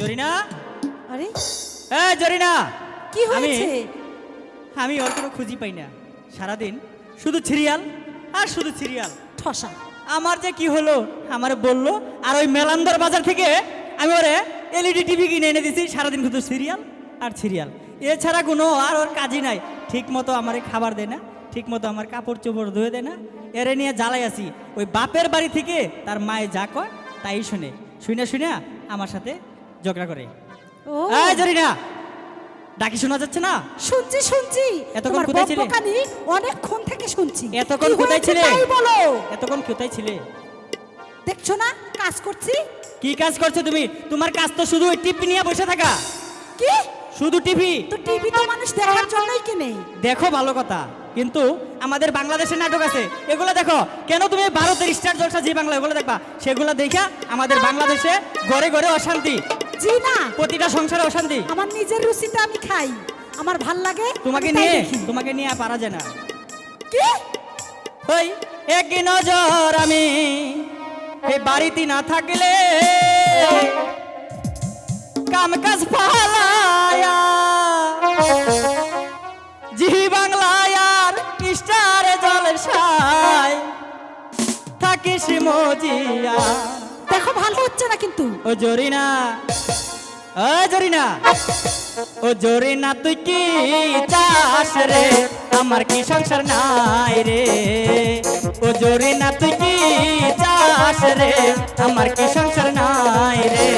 জরিনা, আরে জরিনা, কি হয়েছে? আমি ওর কোনো খুঁজি পাই না। সারাদিন শুধু সিরিয়াল আর শুধু সিরিয়াল। ঠসা আমার যে কি হলো, আমার বললো আর ওই মেলান্দর বাজার থেকে আমি ওরে এলইডি টিভি কিনে এনে দিছি। সারাদিন শুধু সিরিয়াল আর সিরিয়াল, এছাড়া কোনো আর ওর কাজই নাই। ঠিক মতো আমারে খাবার দেয় না, ঠিক মতো আমার কাপড় চোপড় ধুয়ে দেয় না। এরে নিয়ে জ্বালাই আছি। ওই বাপের বাড়ি থেকে তার মায়ে যা কয় তাই শুনে শুনে শুনে আমার সাথে ঝগড়া করে। ও জরিনা, ডাকি শোনা যাচ্ছে না? শুনছি শুনছি, এতক্ষণ তোমার কোথায় ছিলে? বকবকানি অনেকক্ষণ থেকে শুনছি। এতক্ষণ কি কোথায় হয়েছে ছিলে? তাই বলো। এতক্ষণ কোথায় ছিলে? দেখছো না কাজ করছি? কি কাজ করছো তুমি? তোমার কাজ তো শুধু ওই টিভি নিয়ে বসে থাকা, কি? শুধু টিভি। তো টিভি তো মানুষ দেখার জন্যই কিনে। দেখো ভালো কথা, কিন্তু আমাদের বাংলাদেশের নাটক আছে, এগুলো দেখো। কেন তুমি ভারতের স্টার জলসা জি বাংলা এগুলো দেখবা? সেগুলো দেখা আমাদের বাংলাদেশে ঘরে ঘরে অশান্তি, জি না, প্রতিটা সংসারে অশান্তি। আমার নিজের রুচিটা আমি খাই, আমার ভাল লাগে। তোমাকে আমি তাই নিয়ে দেখি। তোমাকে নিয়ে আর পারা যায় না। কি? ওই এক নজর আমি এই বাড়িতে না থাকলে কাম কাজ পালায়া জি বাংলায় আর স্টার জলসায় থাকিস মজিয়া। দেখো ভালো হচ্ছে না কিন্তু। ও জরিনা, ও জরিনা, ও জরিনা, তুই কি চাস রে? আমার কি সংসার নাই রে? ও জরিনা, তুই কি চাস রে? আমার কি সংসার নাই রে?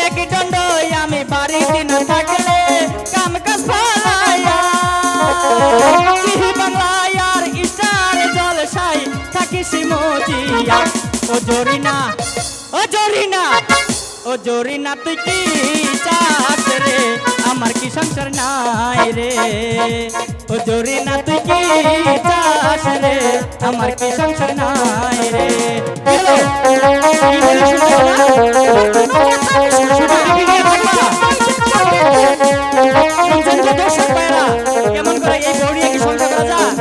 এক দণ্ডই আমি বাড়িতে না থাকলে কাম কাজ পালায়া জি বাংলায় আর স্টার জলসায় থাকিস মজিয়া। ও জরিনা, ও জরিনা, ও জরিনা, তুই কি চাস রে? আমার কি সংসার নাই রে? ও জরিনা, তুই কি চাস রে? আমার কি সংসার নাই রে? হ্যালো, কি বলে শুনছো না? শুধু টিভি নিয়ে থাকবা? শুনছেন তো দর্শক ভাইরা, কেমন করে এই বউ নিয়ে কি সংসার করা যায়?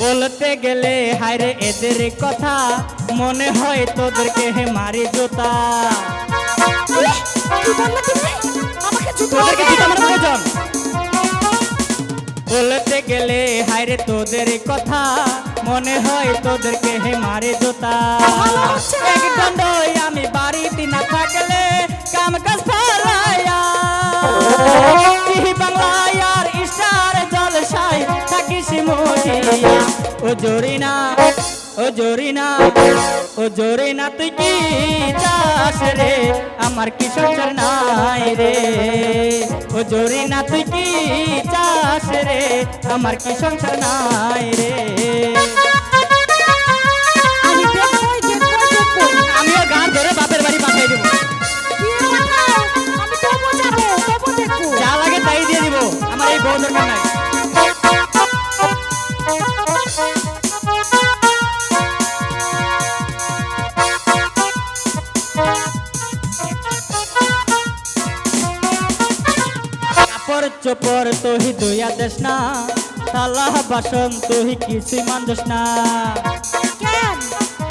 বলতে গেলে হায়রে এদের কথা, মনে হয় তোদেরকে হে মারি জোতা। কি বললে তুমি? আমাকে জুতো তোদেরকে মারবে? জুতা মারা প্রয়োজন। বলতে গেলে হায়রে তোদের কথা, মনে হয় তোদেরকে হে মারে জোতা। ভালো হচ্ছে না। এক দণ্ডই আমি বাড়িতে না থাকলে কাম কাজ পালায়া জি বাংলায় আর স্টার জলসায় থাকিস মজিয়া। ও জরিনা, ও জরিনা, ও জরিনা, তুই কি চাস রে? আমার কি সংসার নাই রে? ও জরিনা, তুই কি চাস রে? আমার কি সংসার নাই রে? আমি দেখবই দেখবই দেখবই। আমিও গান ধরে বাপের বাড়ি পাঠিয়ে দেবো। দিয়ে পাঠাও, আমি তবু যাবো, তবু দেখবো। যা লাগে তাই দিয়ে দিব, আমার এই বউ দরকার নাই। কাপড় চোপড় তোহি ধুইয়া দেস না, থালা বাসন তোহি কিছুই মানজস না। কেন?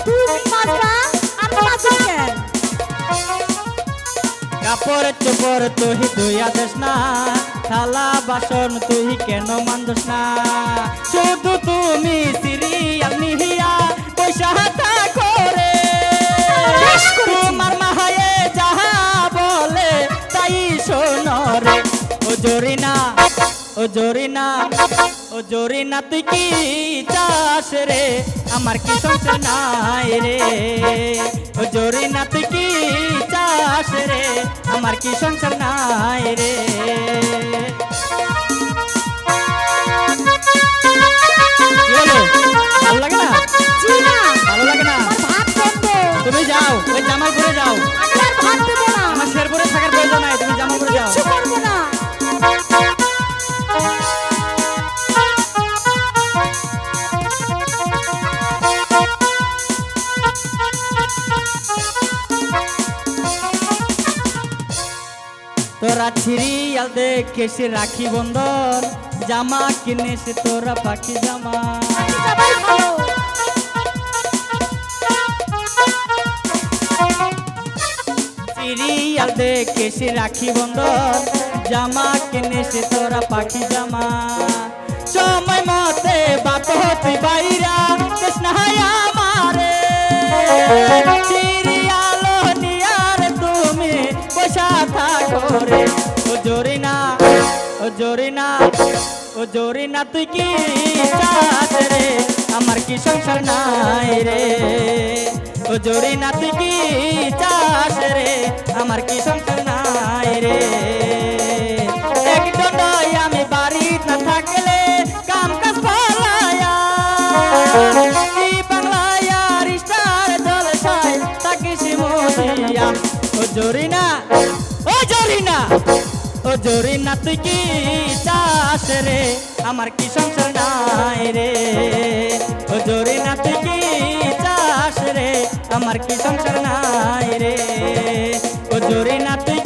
তুমি মারবা, আমি মারবো কেন? কাপড় চোপড় তুই ধুইয়া দেস না, থালা বাসন তুই কেন মানজস না? শুধু তুমি সিরিয়াল নিহিয়া পয়সা হাতা করে বেশ করেছি। তোমার মাহায়ে যাহা বলে তাই শোনো রে। ও জরিনা, ও জরিনা, ও জরিনা, তুই কি চাস রে? আমার কি সংসার নাই রে? ও জরিনা, তুই কি চাস রে? আমার কি সংসার নাই রে? কি হলো? ভালো লাগে না? জি না, ভালো লাগে না? আমার ভাত বন্ধ। তুমি যাও, ওই জামালপুরে যাও। আমি আর ভাত দেবো না। আমার শেরপুরে থাকার প্রয়োজন নাই, তুমি জামালপুরে যাও। কিচ্ছু করবো না। তো সিরিয়াল দেখে সে রাখি বন্ধন, জামা কিনে সে তোরা পাখি জামা। সবাই ভালো। সিরিয়াল দেখে সে রাখি বন্ধন, জামা কিনে সে তোরা পাখি জামা। সময় মতে বাপ হতে বাইরা কৃষ্ণ আমারে, সিরিয়াল নিয়ার তুমি বসা থাকো রে। ও জরিনা, ও জরিনা, ও জরিনা তুই কি চাস রে, আমার কি সংসার নাই রে। ও জরিনা তুই কি চাস রে, আমার কি সংসার নাই রে। একদম নয় আমি বাড়িতে না থাকলে কাম কাজ পালায়া, এই বাংলায় আর স্টার জলসায় থাকিস মজিয়া। ও জরিনা, ও জরিনা, ও জরিনা তুই কি চাস রে, আমার কি সংসার নাই রে। ও জরিনা তুই কি চাস রে, আমার কি সংসার নাই রে। ও জরিনা তুই